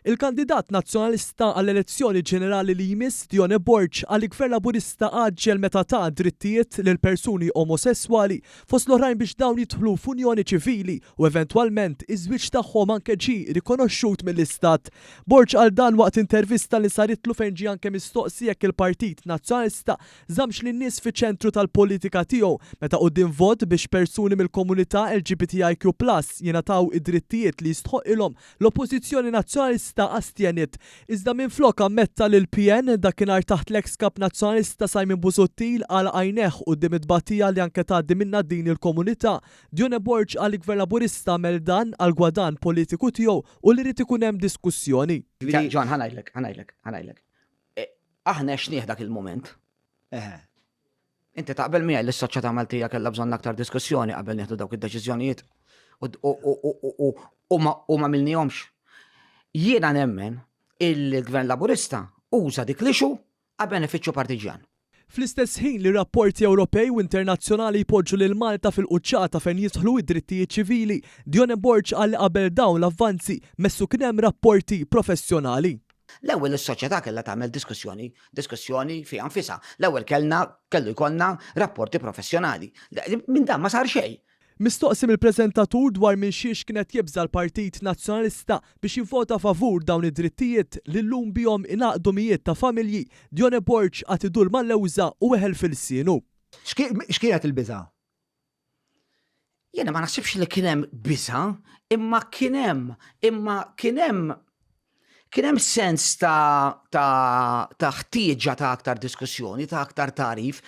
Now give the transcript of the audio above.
Il-kandidat nazzjonalista għall-elezzjoni ġenerali li jmiss Dione Borg għall-Gvern Laburista għaġġel meta ta' drittijiet lil persuni omosessuali fost l-oħrajn biex dawn jidħlu f'unjoni ċivili u eventwalment iż-żwieġ tagħhom anke ġie rikonoxxut mill-Istat. Borg għal dan waqt intervista li saritlu fejn ġie anke mistoqsi jekk il-Partit Nazzjonalista żammx lin-nies fiċ-ċentru tal-politika tiegħu meta quddiem vot biex persuni mill-komunità LGBTIQ+ jingħataw id-drittijiet li jistħoqilhom l-Oppożizzjoni Nazzjonalista astjenit. Iżda minflok ammetta li l-PN dakinhar taħt l-ex kap nazzjonalista Simon Busuttil għal għajneħ quddiem it-tbatija li anke tgħaddi minnha din il-komunità. Dione Borg għall-Gvern Laburista għamel dan għal gwadan politiku tiegħu u li rid ikun hemm diskussjoni. Ġon, ħanajlek. Aħna x'nieħ dak il-moment. Inti taqbel miegħi li s-soċjetà Maltija kellha bżonn aktar diskussjoni qabel nieħdu dawk id-deċiżjonijiet u ma milnihomx. Jiena nemmen il-Gvern Laburista uża dik l-ixu għal benefiċċju partiġjan. Fl-istess ħin li rapporti Ewropej u internazzjonali jpoġġu lil Malta fil-quċċata fejn jidħlu id-drittijiet ċivili, Dione Borg għal qabel dawn l-avvanzi messu kien hemm rapporti professjonali. L-ewwel is-soċjetà kellha tagħmel diskussjoni fi anfisha. L-ewwel kellu jkollna rapporti professjonali. Minn dan ma sar xejn. Mistoqsim il-preżentatur dwar minn xiex kienet jibża l-Partit Nazzjonalista biex jivvota favur dawn id-drittijiet li llum bihom ingħaqdu mijiet ta' familji, Dione Borg għad idur mal-lewża u weħel fil-sienu. X'kienet il-biża'? Jiena ma naħsibx li kien hemm biża', imma kien hemm sens ta' ħtieġa ta' aktar diskussjoni, ta' aktar tarif,